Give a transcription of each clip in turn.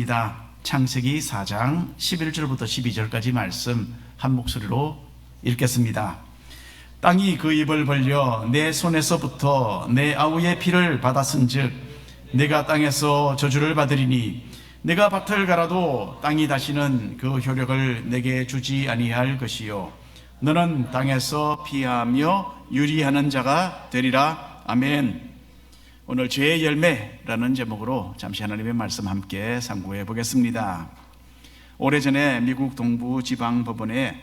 하겠습니다. 창세기 4장 11절부터 12절까지 말씀 한 목소리로 읽겠습니다. 땅이 그 입을 벌려 내 손에서부터 내 아우의 피를 받았은즉 내가 땅에서 저주를 받으리니 내가 밭을 갈아도 땅이 다시는 그 효력을 내게 주지 아니할 것이요 너는 땅에서 피하며 유리하는 자가 되리라. 아멘. 오늘 죄의 열매라는 제목으로 잠시 하나님의 말씀 함께 상고해 보겠습니다. 오래전에 미국 동부 지방법원에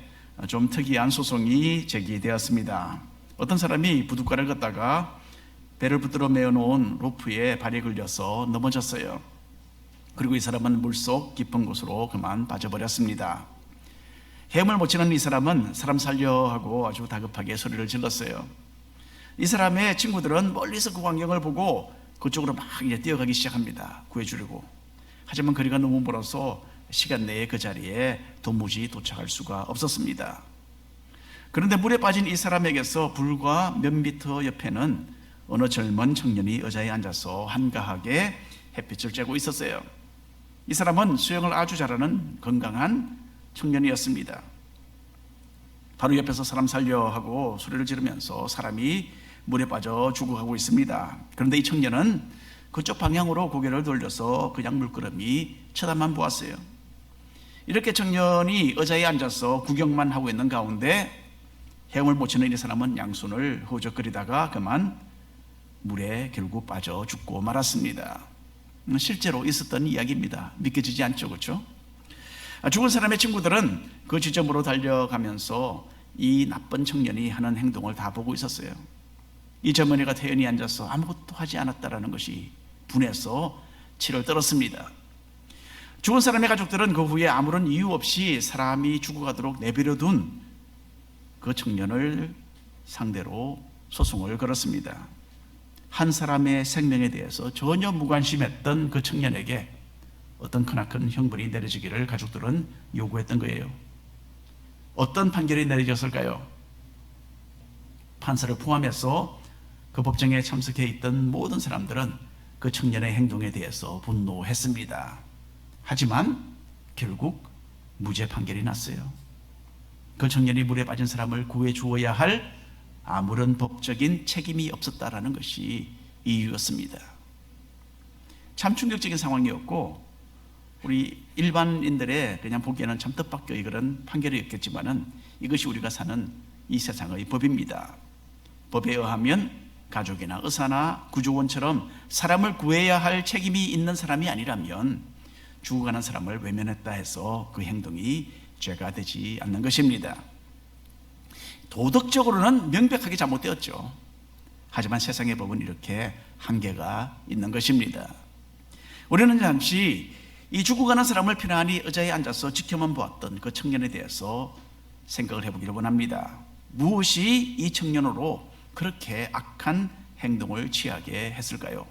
좀 특이한 소송이 제기되었습니다. 어떤 사람이 부둣가를 걷다가 배를 붙들어 메어놓은 로프에 발이 걸려서 넘어졌어요. 그리고 이 사람은 물속 깊은 곳으로 그만 빠져버렸습니다. 헤엄을 못 치는 이 사람은 사람 살려 하고 아주 다급하게 소리를 질렀어요. 이 사람의 친구들은 멀리서 그 광경을 보고 그쪽으로 막 이제 뛰어가기 시작합니다. 구해주려고. 하지만 거리가 너무 멀어서 시간 내에 그 자리에 도무지 도착할 수가 없었습니다. 그런데 물에 빠진 이 사람에게서 불과 몇 미터 옆에는 어느 젊은 청년이 의자에 앉아서 한가하게 햇빛을 쬐고 있었어요. 이 사람은 수영을 아주 잘하는 건강한 청년이었습니다. 바로 옆에서 사람 살려 하고 소리를 지르면서 사람이 물에 빠져 죽어가고 있습니다. 그런데 이 청년은 그쪽 방향으로 고개를 돌려서 그냥 물끄러미 쳐다만 보았어요. 이렇게 청년이 의자에 앉아서 구경만 하고 있는 가운데 헤엄을 못 치는 이 사람은 양손을 허우적거리다가 그만 물에 결국 빠져 죽고 말았습니다. 실제로 있었던 이야기입니다. 믿겨지지 않죠, 그렇죠? 죽은 사람의 친구들은 그 지점으로 달려가면서 이 나쁜 청년이 하는 행동을 다 보고 있었어요. 이 젊은이가 태연히 앉아서 아무것도 하지 않았다라는 것이 분해서 치를 떨었습니다. 죽은 사람의 가족들은 그 후에 아무런 이유 없이 사람이 죽어가도록 내버려둔 그 청년을 상대로 소송을 걸었습니다. 한 사람의 생명에 대해서 전혀 무관심했던 그 청년에게 어떤 크나큰 형벌이 내려지기를 가족들은 요구했던 거예요. 어떤 판결이 내려졌을까요? 판사를 포함해서 그 법정에 참석해 있던 모든 사람들은 그 청년의 행동에 대해서 분노했습니다. 하지만 결국 무죄 판결이 났어요. 그 청년이 물에 빠진 사람을 구해 주어야 할 아무런 법적인 책임이 없었다라는 것이 이유였습니다. 참 충격적인 상황이었고 우리 일반인들의 그냥 보기에는 참 뜻밖의 그런 판결이었겠지만은 이것이 우리가 사는 이 세상의 법입니다. 법에 의하면 가족이나 의사나 구조원처럼 사람을 구해야 할 책임이 있는 사람이 아니라면 죽어가는 사람을 외면했다 해서 그 행동이 죄가 되지 않는 것입니다. 도덕적으로는 명백하게 잘못되었죠. 하지만 세상의 법은 이렇게 한계가 있는 것입니다. 우리는 잠시 이 죽어가는 사람을 편안히 의자에 앉아서 지켜만 보았던 그 청년에 대해서 생각을 해보기를 원합니다. 무엇이 이 청년으로 그렇게 악한 행동을 취하게 했을까요?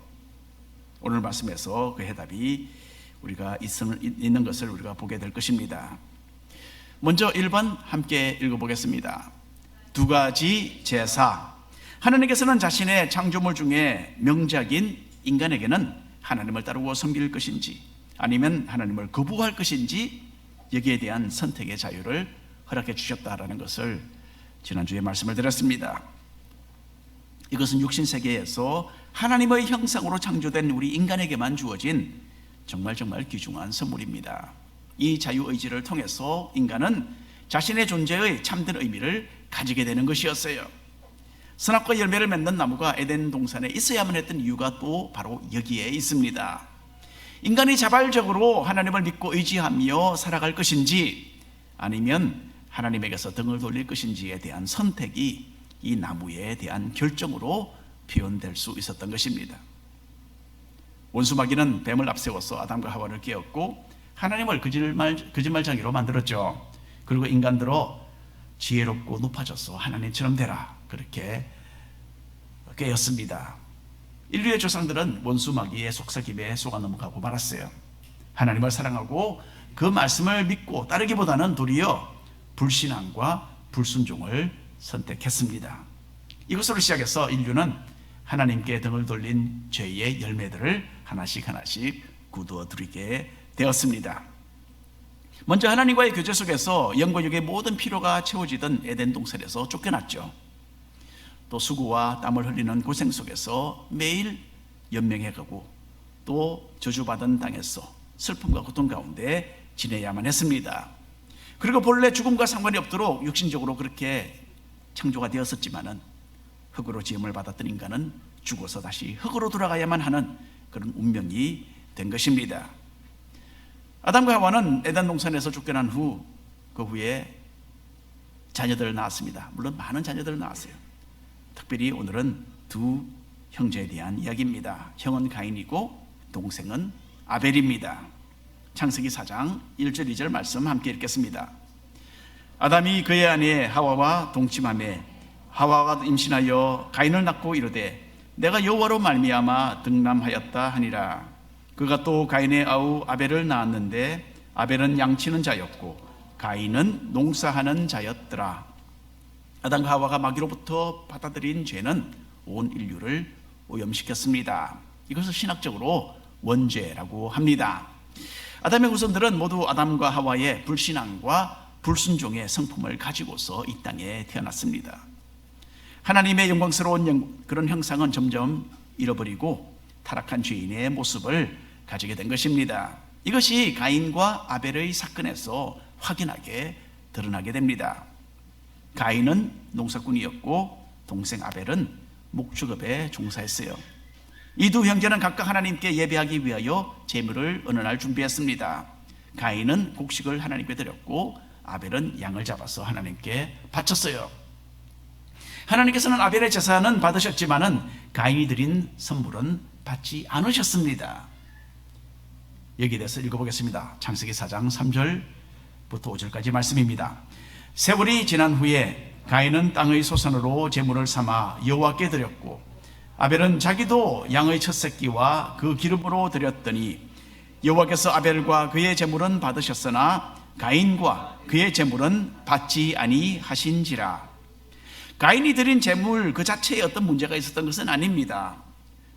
오늘 말씀에서 그 해답이 우리가 있는 것을 우리가 보게 될 것입니다. 먼저 1번 함께 읽어보겠습니다. 두 가지 제사. 하나님께서는 자신의 창조물 중에 명작인 인간에게는 하나님을 따르고 섬길 것인지 아니면 하나님을 거부할 것인지 여기에 대한 선택의 자유를 허락해 주셨다라는 것을 지난주에 말씀을 드렸습니다. 이것은 육신세계에서 하나님의 형상으로 창조된 우리 인간에게만 주어진 정말 귀중한 선물입니다. 이 자유의지를 통해서 인간은 자신의 존재의 참된 의미를 가지게 되는 것이었어요. 선악과 열매를 맺는 나무가 에덴 동산에 있어야만 했던 이유가 또 바로 여기에 있습니다. 인간이 자발적으로 하나님을 믿고 의지하며 살아갈 것인지 아니면 하나님에게서 등을 돌릴 것인지에 대한 선택이 이 나무에 대한 결정으로 표현될 수 있었던 것입니다. 원수마귀는 뱀을 앞세워서 아담과 하와를 깨었고 하나님을 거짓말쟁이로 만들었죠. 그리고 인간들로 지혜롭고 높아져서 하나님처럼 되라 그렇게 깨었습니다. 인류의 조상들은 원수마귀의 속삭임에 속아 넘어가고 말았어요. 하나님을 사랑하고 그 말씀을 믿고 따르기보다는 도리어 불신앙과 불순종을 선택했습니다. 이것으로 시작해서 인류는 하나님께 등을 돌린 죄의 열매들을 하나씩 거두어 들이게 되었습니다. 먼저 하나님과의 교제 속에서 영과 육의 모든 필요가 채워지던 에덴 동산에서 쫓겨났죠. 또 수고와 땀을 흘리는 고생 속에서 매일 연명해가고 또 저주받은 땅에서 슬픔과 고통 가운데 지내야만 했습니다. 그리고 본래 죽음과 상관이 없도록 육신적으로 그렇게 창조가 되었었지만은 흙으로 지음을 받았던 인간은 죽어서 다시 흙으로 돌아가야만 하는 그런 운명이 된 것입니다. 아담과 하와는 에덴 동산에서 쫓겨난 후 그 후에 자녀들을 낳았습니다. 물론 많은 자녀들을 낳았어요. 특별히 오늘은 두 형제에 대한 이야기입니다. 형은 가인이고 동생은 아벨입니다. 창세기 4장 1절 2절 말씀 함께 읽겠습니다. 아담이 그의 아내 하와와 동침하매 하와가 임신하여 가인을 낳고 이르되 내가 여호와로 말미암아 등남하였다 하니라. 그가 또 가인의 아우 아벨을 낳았는데 아벨은 양치는 자였고 가인은 농사하는 자였더라. 아담과 하와가 마귀로부터 받아들인 죄는 온 인류를 오염시켰습니다. 이것을 신학적으로 원죄라고 합니다. 아담의 후손들은 모두 아담과 하와의 불신앙과 불순종의 성품을 가지고서 이 땅에 태어났습니다. 하나님의 영광스러운 그런 형상은 점점 잃어버리고 타락한 죄인의 모습을 가지게 된 것입니다. 이것이 가인과 아벨의 사건에서 확연하게 드러나게 됩니다. 가인은 농사꾼이었고 동생 아벨은 목축업에 종사했어요. 이 두 형제는 각각 하나님께 예배하기 위하여 제물을 어느 날 준비했습니다. 가인은 곡식을 하나님께 드렸고 아벨은 양을 잡아서 하나님께 바쳤어요. 하나님께서는 아벨의 제사는 받으셨지만은 가인이 드린 선물은 받지 않으셨습니다. 여기에 대해서 읽어보겠습니다. 창세기 4장 3절부터 5절까지 말씀입니다. 세월이 지난 후에 가인은 땅의 소산으로 제물을 삼아 여호와께 드렸고 아벨은 자기도 양의 첫 새끼와 그 기름으로 드렸더니 여호와께서 아벨과 그의 제물은 받으셨으나 가인과 그의 제물은 받지 아니하신지라. 가인이 드린 제물 그 자체에 어떤 문제가 있었던 것은 아닙니다.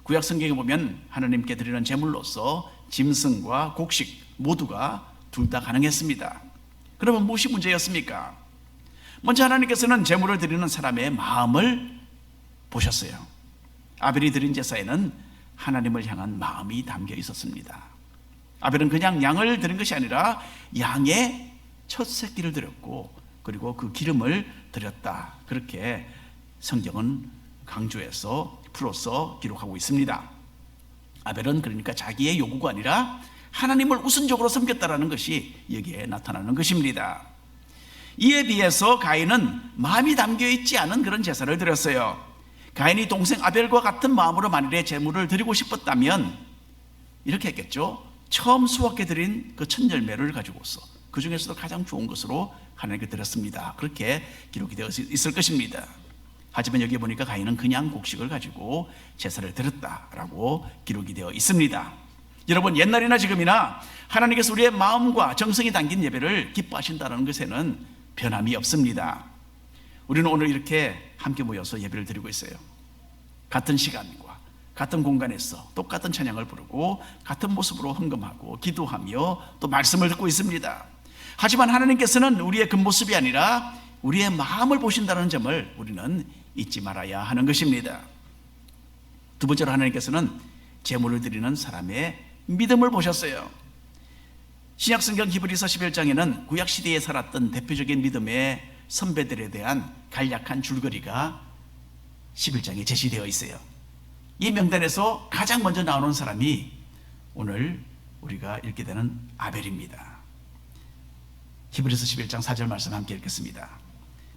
구약 성경에 보면 하나님께 드리는 제물로서 짐승과 곡식 모두가 둘 다 가능했습니다. 그러면 무엇이 문제였습니까? 먼저 하나님께서는 제물을 드리는 사람의 마음을 보셨어요. 아벨이 드린 제사에는 하나님을 향한 마음이 담겨 있었습니다. 아벨은 그냥 양을 드린 것이 아니라 양의 첫 새끼를 드렸고 그리고 그 기름을 드렸다. 그렇게 성경은 강조해서 풀어서 기록하고 있습니다. 아벨은 그러니까 자기의 요구가 아니라 하나님을 우선적으로 섬겼다라는 것이 여기에 나타나는 것입니다. 이에 비해서 가인은 마음이 담겨있지 않은 그런 제사를 드렸어요. 가인이 동생 아벨과 같은 마음으로 만일에 제물을 드리고 싶었다면 이렇게 했겠죠. 처음 수확해 드린 그 첫 열매를 가지고서 그 중에서도 가장 좋은 것으로 하나님께 드렸습니다. 그렇게 기록이 되어 있을 것입니다. 하지만 여기 보니까 가인은 그냥 곡식을 가지고 제사를 드렸다라고 기록이 되어 있습니다. 여러분, 옛날이나 지금이나 하나님께서 우리의 마음과 정성이 담긴 예배를 기뻐하신다는 것에는 변함이 없습니다. 우리는 오늘 이렇게 함께 모여서 예배를 드리고 있어요. 같은 시간과 같은 공간에서 똑같은 찬양을 부르고 같은 모습으로 헌금하고 기도하며 또 말씀을 듣고 있습니다. 하지만 하나님께서는 우리의 겉모습이 아니라 우리의 마음을 보신다는 점을 우리는 잊지 말아야 하는 것입니다. 두 번째로 하나님께서는 제물을 드리는 사람의 믿음을 보셨어요. 신약성경 히브리서 11장에는 구약시대에 살았던 대표적인 믿음의 선배들에 대한 간략한 줄거리가 11장에 제시되어 있어요. 이 명단에서 가장 먼저 나오는 사람이 오늘 우리가 읽게 되는 아벨입니다. 히브리서 11장 4절 말씀 함께 읽겠습니다.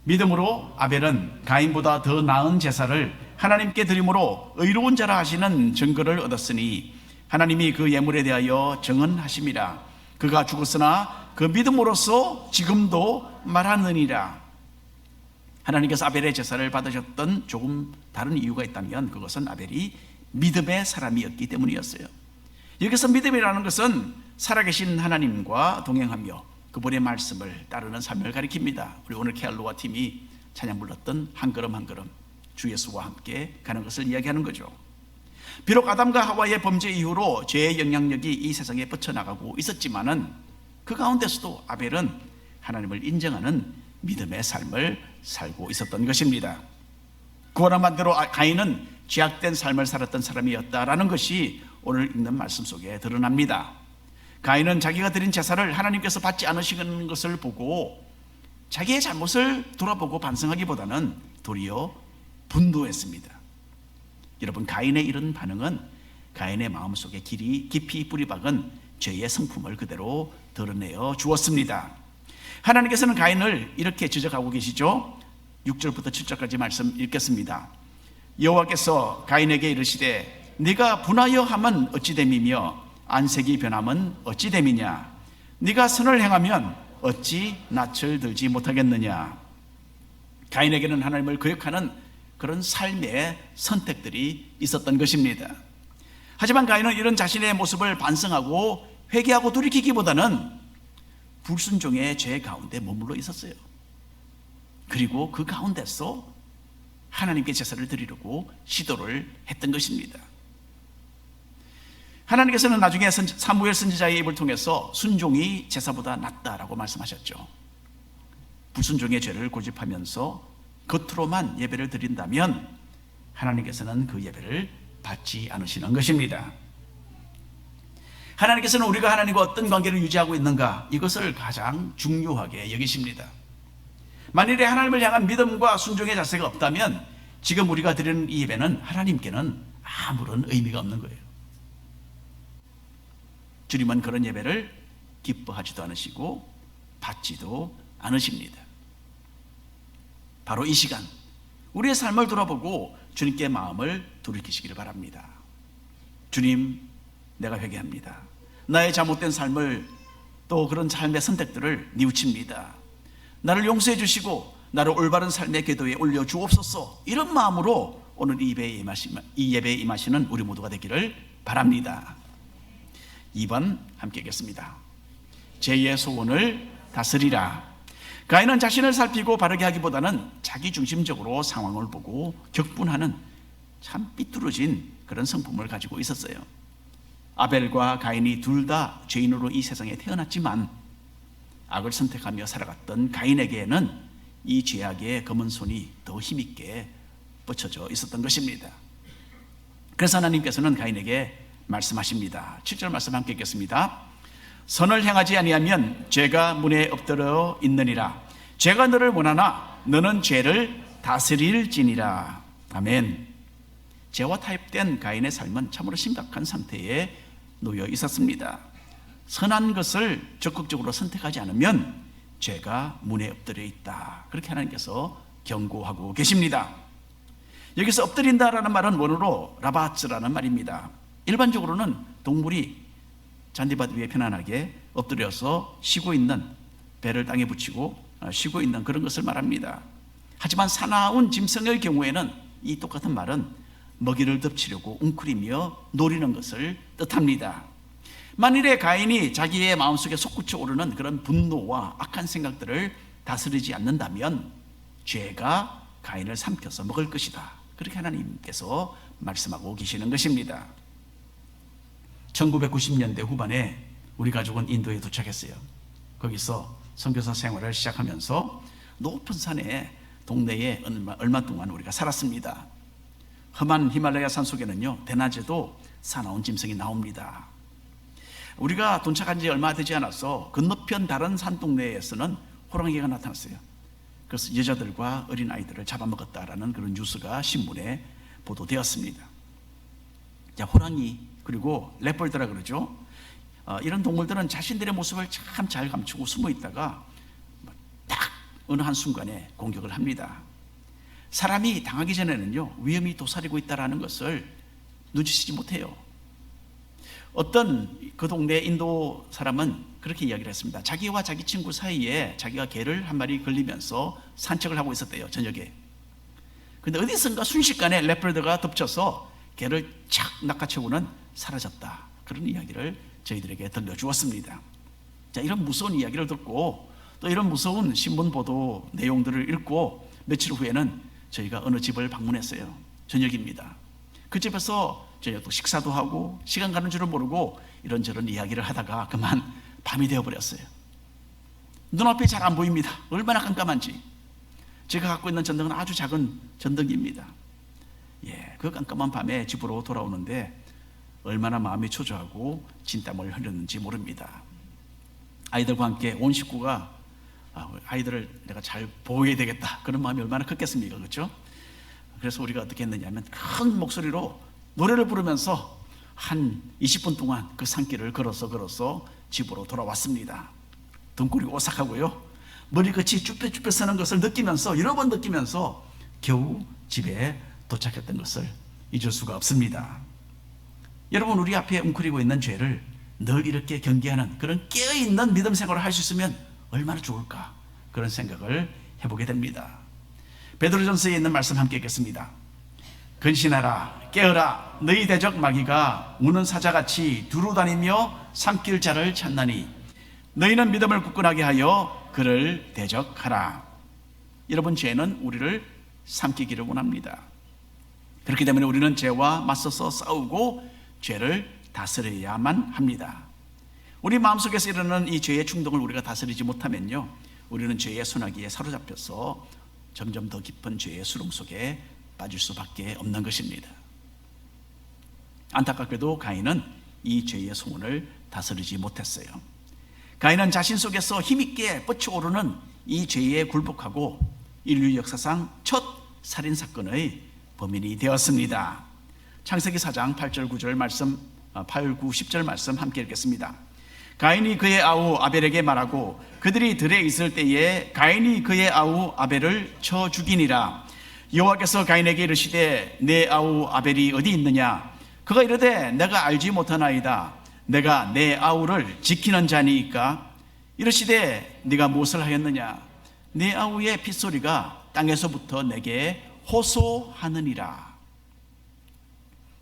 믿음으로 아벨은 가인보다 더 나은 제사를 하나님께 드림으로 의로운 자라 하시는 증거를 얻었으니 하나님이 그 예물에 대하여 정언하심이라. 그가 죽었으나 그 믿음으로써 지금도 말하느니라. 하나님께서 아벨의 제사를 받으셨던 조금 다른 이유가 있다면 그것은 아벨이 믿음의 사람이었기 때문이었어요. 여기서 믿음이라는 것은 살아계신 하나님과 동행하며 그분의 말씀을 따르는 삶을 가리킵니다. 우리 오늘 케알로와 팀이 찬양 불렀던 한 걸음 한 걸음 주 예수와 함께 가는 것을 이야기하는 거죠. 비록 아담과 하와의 범죄 이후로 죄의 영향력이 이 세상에 뻗쳐나가고 있었지만은 그 가운데서도 아벨은 하나님을 인정하는 믿음의 삶을 살고 있었던 것입니다. 구원한 반대로 가인은 죄악된 삶을 살았던 사람이었다라는 것이 오늘 읽는 말씀 속에 드러납니다. 가인은 자기가 드린 제사를 하나님께서 받지 않으시는 것을 보고 자기의 잘못을 돌아보고 반성하기보다는 도리어 분노했습니다. 여러분, 가인의 이런 반응은 가인의 마음속에 깊이 뿌리박은 죄의 성품을 그대로 드러내어 주었습니다. 하나님께서는 가인을 이렇게 지적하고 계시죠. 6절부터 7절까지 말씀 읽겠습니다. 여호와께서 가인에게 이르시되 네가 분하여 함은 어찌 됨이며 안색이 변함은 어찌 됨이냐. 네가 선을 행하면 어찌 낯을 들지 못하겠느냐. 가인에게는 하나님을 거역하는 그런 삶의 선택들이 있었던 것입니다. 하지만 가인은 이런 자신의 모습을 반성하고 회개하고 돌이키기보다는 불순종의 죄 가운데 머물러 있었어요. 그리고 그 가운데서 하나님께 제사를 드리려고 시도를 했던 것입니다. 하나님께서는 나중에 사무엘 선지자의 입을 통해서 순종이 제사보다 낫다라고 말씀하셨죠. 불순종의 죄를 고집하면서 겉으로만 예배를 드린다면 하나님께서는 그 예배를 받지 않으시는 것입니다. 하나님께서는 우리가 하나님과 어떤 관계를 유지하고 있는가, 이것을 가장 중요하게 여기십니다. 만일에 하나님을 향한 믿음과 순종의 자세가 없다면 지금 우리가 드리는 이 예배는 하나님께는 아무런 의미가 없는 거예요. 주님은 그런 예배를 기뻐하지도 않으시고 받지도 않으십니다. 바로 이 시간 우리의 삶을 돌아보고 주님께 마음을 돌이키시기를 바랍니다. 주님, 내가 회개합니다. 나의 잘못된 삶을, 또 그런 삶의 선택들을 뉘우칩니다. 나를 용서해 주시고 나를 올바른 삶의 궤도에 올려 주옵소서. 이런 마음으로 오늘 이 예배에 임하시는 우리 모두가 되기를 바랍니다. 2번 함께 읽겠습니다. 제2의 소원을 다스리라. 가인은 자신을 살피고 바르게 하기보다는 자기중심적으로 상황을 보고 격분하는 참 삐뚤어진 그런 성품을 가지고 있었어요. 아벨과 가인이 둘 다 죄인으로 이 세상에 태어났지만 악을 선택하며 살아갔던 가인에게는 이 죄악의 검은 손이 더 힘있게 뻗쳐져 있었던 것입니다. 그래서 하나님께서는 가인에게 말씀하십니다. 7절 말씀 함께 읽겠습니다. 선을 행하지 아니하면 죄가 문에 엎드려 있느니라. 죄가 너를 원하나 너는 죄를 다스릴지니라. 아멘. 죄와 타협된 가인의 삶은 참으로 심각한 상태에 놓여 있었습니다. 선한 것을 적극적으로 선택하지 않으면 죄가 문에 엎드려 있다. 그렇게 하나님께서 경고하고 계십니다. 여기서 엎드린다라는 말은 원어로 라바츠라는 말입니다. 일반적으로는 동물이 잔디밭 위에 편안하게 엎드려서 쉬고 있는, 배를 땅에 붙이고 쉬고 있는 그런 것을 말합니다. 하지만 사나운 짐승의 경우에는 이 똑같은 말은 먹이를 덮치려고 웅크리며 노리는 것을 뜻합니다. 만일에 가인이 자기의 마음속에 솟구쳐 오르는 그런 분노와 악한 생각들을 다스리지 않는다면 죄가 가인을 삼켜서 먹을 것이다. 그렇게 하나님께서 말씀하고 계시는 것입니다. 1990년대 후반에 우리 가족은 인도에 도착했어요. 거기서 선교사 생활을 시작하면서 높은 산에 동네에 얼마 동안 우리가 살았습니다. 험한 히말라야 산 속에는요, 대낮에도 사나운 짐승이 나옵니다. 우리가 도착한 지 얼마 되지 않아서 건너편 다른 산 동네에서는 호랑이가 나타났어요. 그래서 여자들과 어린아이들을 잡아먹었다라는 그런 뉴스가 신문에 보도되었습니다. 자, 호랑이, 그리고 레पर्드라 그러죠. 이런 동물들은 자신들의 모습을 참 잘 감추고 숨어 있다가 딱 어느 한순간에 공격을 합니다. 사람이 당하기 전에는요, 위험이 도사리고 있다는 것을 눈치채지 못해요. 어떤 그 동네 인도 사람은 그렇게 이야기를 했습니다. 자기와 자기 친구 사이에 자기가 개를 한 마리 걸리면서 산책을 하고 있었대요, 저녁에. 근데 어디선가 순식간에 레퍼드가 덮쳐서 개를 착 낚아채고는 사라졌다. 그런 이야기를 저희들에게 들려주었습니다. 자, 이런 무서운 이야기를 듣고 또 이런 무서운 신문 보도 내용들을 읽고 며칠 후에는 저희가 어느 집을 방문했어요. 저녁입니다. 그 집에서 저녁 또 식사도 하고 시간 가는 줄을 모르고 이런저런 이야기를 하다가 그만 밤이 되어버렸어요. 눈앞이 잘 안 보입니다. 얼마나 깜깜한지. 제가 갖고 있는 전등은 아주 작은 전등기입니다. 그 깜깜한 밤에 집으로 돌아오는데 얼마나 마음이 초조하고 진땀을 흘렸는지 모릅니다. 아이들과 함께 온 식구가 아이들을 내가 잘 보호해야 되겠다, 그런 마음이 얼마나 컸겠습니까? 그렇죠? 그래서 우리가 어떻게 했느냐면 큰 목소리로 노래를 부르면서 한 20분 동안 그 산길을 걸어서 집으로 돌아왔습니다. 등골이 오싹하고요, 머리끝이 쭈뼛쭈뼛 서는 것을 느끼면서, 여러 번 느끼면서 겨우 집에 도착했던 것을 잊을 수가 없습니다. 여러분, 우리 앞에 웅크리고 있는 죄를 늘 이렇게 경계하는 그런 깨어있는 믿음 생활을 할 수 있으면 얼마나 좋을까, 그런 생각을 해보게 됩니다. 베드로전서에 있는 말씀 함께 읽겠습니다. 근신하라, 깨어라, 너희 대적 마귀가 우는 사자같이 두루다니며 삼킬 자를 찾나니 너희는 믿음을 굳건하게 하여 그를 대적하라. 여러분, 죄는 우리를 삼키기를 원합니다. 그렇기 때문에 우리는 죄와 맞서서 싸우고 죄를 다스려야만 합니다. 우리 마음속에서 일어나는 이 죄의 충동을 우리가 다스리지 못하면요, 우리는 죄의 소나기에 사로잡혀서 점점 더 깊은 죄의 수렁 속에 빠질 수밖에 없는 것입니다. 안타깝게도 가인은 이 죄의 소문을 다스리지 못했어요. 가인은 자신 속에서 힘있게 뻗쳐오르는 이 죄에 굴복하고 인류 역사상 첫 살인사건의 범인이 되었습니다. 창세기 4장 8절 9절 말씀, 8, 9, 10절 말씀 함께 읽겠습니다. 가인이 그의 아우 아벨에게 말하고 그들이 들에 있을 때에 가인이 그의 아우 아벨을 쳐 죽이니라. 여호와께서 가인에게 이르시되 내 아우 아벨이 어디 있느냐? 그가 이르되 내가 알지 못하나이다. 내가 내 아우를 지키는 자니이까. 이르시되 네가 무엇을 하였느냐? 내 아우의 핏소리가 땅에서부터 내게 호소하느니라.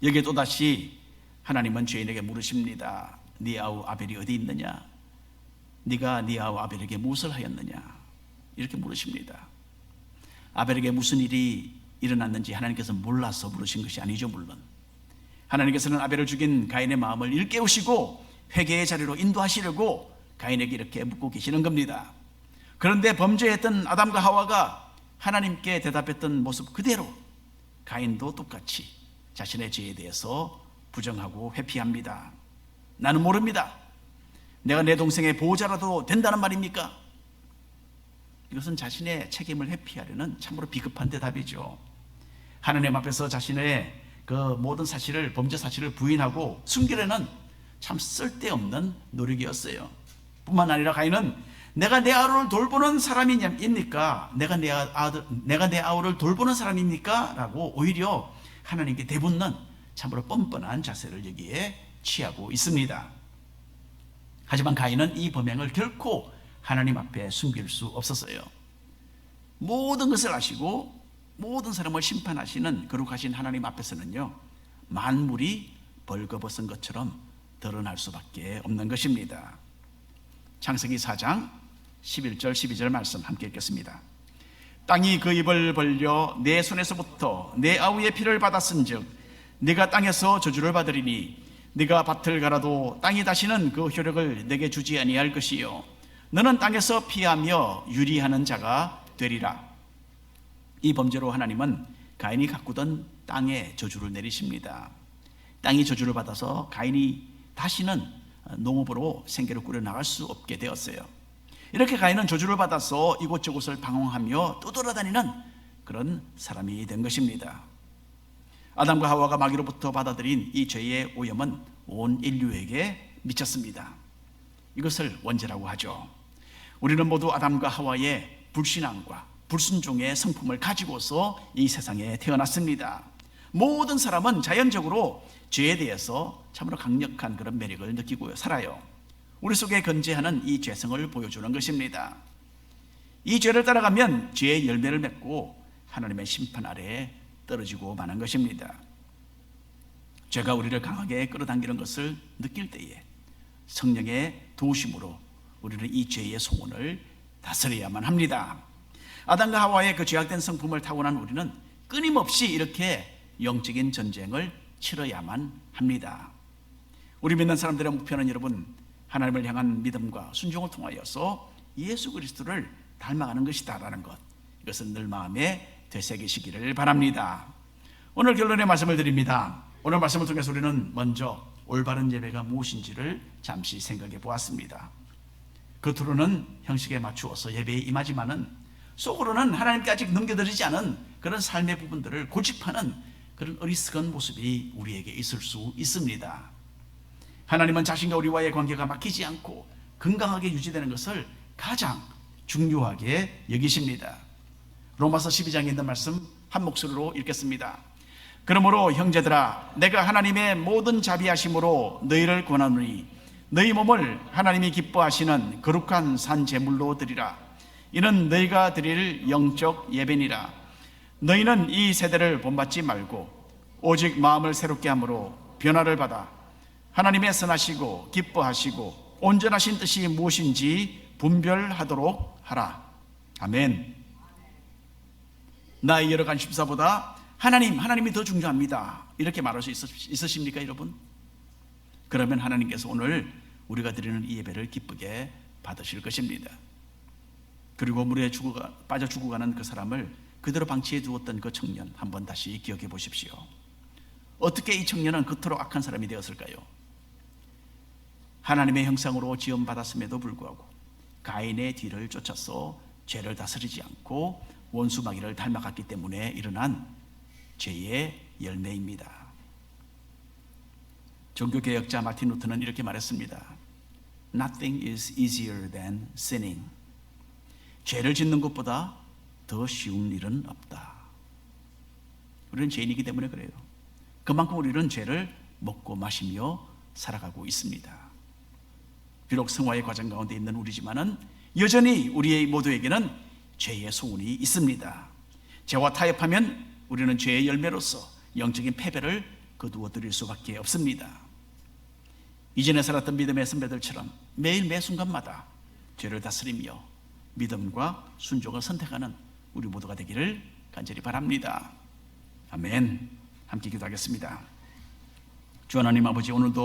여기에 또다시 하나님은 죄인에게 물으십니다. 네 아우 아벨이 어디 있느냐? 네가 네 아우 아벨에게 무엇을 하였느냐? 이렇게 물으십니다. 아벨에게 무슨 일이 일어났는지 하나님께서 몰라서 물으신 것이 아니죠. 물론 하나님께서는 아벨을 죽인 가인의 마음을 일깨우시고 회개의 자리로 인도하시려고 가인에게 이렇게 묻고 계시는 겁니다. 그런데 범죄했던 아담과 하와가 하나님께 대답했던 모습 그대로 가인도 똑같이 자신의 죄에 대해서 부정하고 회피합니다. 나는 모릅니다. 내가 내 동생의 보호자라도 된다는 말입니까? 이것은 자신의 책임을 회피하려는 참으로 비겁한 대답이죠. 하나님 앞에서 자신의 그 모든 사실을, 범죄 사실을 부인하고 숨기려는 참 쓸데없는 노력이었어요. 뿐만 아니라 가인은 내가 내 아우를 돌보는 사람입니까? 내가 내 아우를 돌보는 사람입니까? 라고 오히려 하나님께 대붙는 참으로 뻔뻔한 자세를 여기에 취하고 있습니다. 하지만 가인은 이 범행을 결코 하나님 앞에 숨길 수 없었어요. 모든 것을 아시고 모든 사람을 심판하시는 거룩하신 하나님 앞에서는요, 만물이 벌거벗은 것처럼 드러날 수밖에 없는 것입니다. 창세기 4장 11절 12절 말씀 함께 읽겠습니다. 땅이 그 입을 벌려 내 손에서부터 내 아우의 피를 받았은즉 네가 땅에서 저주를 받으리니 네가 밭을 갈아도 땅이 다시는 그 효력을 내게 주지 아니할 것이요 너는 땅에서 피하며 유리하는 자가 되리라. 이 범죄로 하나님은 가인이 가꾸던 땅에 저주를 내리십니다. 땅이 저주를 받아서 가인이 다시는 농업으로 생계를 꾸려나갈 수 없게 되었어요. 이렇게 가인은 저주를 받아서 이곳저곳을 방황하며 떠돌아다니는 그런 사람이 된 것입니다. 아담과 하와가 마귀로부터 받아들인 이 죄의 오염은 온 인류에게 미쳤습니다. 이것을 원죄라고 하죠. 우리는 모두 아담과 하와의 불신앙과 불순종의 성품을 가지고서 이 세상에 태어났습니다. 모든 사람은 자연적으로 죄에 대해서 참으로 강력한 그런 매력을 느끼고 살아요. 우리 속에 건재하는 이 죄성을 보여주는 것입니다. 이 죄를 따라가면 죄의 열매를 맺고 하나님의 심판 아래에 떨어지고 마는 것입니다. 죄가 우리를 강하게 끌어당기는 것을 느낄 때에 성령의 도우심으로 우리는 이 죄의 소원을 다스려야만 합니다. 아담과 하와의 그 죄악된 성품을 타고난 우리는 끊임없이 이렇게 영적인 전쟁을 치러야만 합니다. 우리 믿는 사람들의 목표는 여러분, 하나님을 향한 믿음과 순종을 통하여서 예수 그리스도를 닮아가는 것이다라는 것, 이것은 늘 마음에 되새기시기를 바랍니다. 오늘 결론의 말씀을 드립니다. 오늘 말씀을 통해서 우리는 먼저 올바른 예배가 무엇인지를 잠시 생각해 보았습니다. 겉으로는 형식에 맞추어서 예배에 임하지만은 속으로는 하나님께 아직 넘겨드리지 않은 그런 삶의 부분들을 고집하는 그런 어리석은 모습이 우리에게 있을 수 있습니다. 하나님은 자신과 우리와의 관계가 막히지 않고 건강하게 유지되는 것을 가장 중요하게 여기십니다. 로마서 12장에 있는 말씀 한 목소리로 읽겠습니다. 그러므로 형제들아, 내가 하나님의 모든 자비하심으로 너희를 권하노니 너희 몸을 하나님이 기뻐하시는 거룩한 산 제물로 드리라. 이는 너희가 드릴 영적 예배니라. 너희는 이 세대를 본받지 말고 오직 마음을 새롭게 함으로 변화를 받아 하나님의 선하시고 기뻐하시고 온전하신 뜻이 무엇인지 분별하도록 하라. 아멘. 나의 여러 관심사보다 하나님이 더 중요합니다. 이렇게 말할 수 있으십니까, 여러분? 그러면 하나님께서 오늘 우리가 드리는 이 예배를 기쁘게 받으실 것입니다. 그리고 물에 빠져 죽어가는 그 사람을 그대로 방치해 두었던 그 청년, 한번 다시 기억해 보십시오. 어떻게 이 청년은 그토록 악한 사람이 되었을까요? 하나님의 형상으로 지음받았음에도 불구하고 가인의 뒤를 쫓아서 죄를 다스리지 않고 원수마귀를 닮아갔기 때문에 일어난 죄의 열매입니다. 종교개혁자 마틴 루터는 이렇게 말했습니다. Nothing is easier than sinning. 죄를 짓는 것보다 더 쉬운 일은 없다. 우리는 죄인이기 때문에 그래요. 그만큼 우리는 죄를 먹고 마시며 살아가고 있습니다. 비록 성화의 과정 가운데 있는 우리지만은 여전히 우리 모두에게는 죄의 소원이 있습니다. 죄와 타협하면 우리는 죄의 열매로서 영적인 패배를 거두어 드릴 수밖에 없습니다. 이전에 살았던 믿음의 선배들처럼 매일 매 순간마다 죄를 다스리며 믿음과 순종을 선택하는 우리 모두가 되기를 간절히 바랍니다. 아멘. 함께 기도하겠습니다. 주 하나님 아버지, 오늘도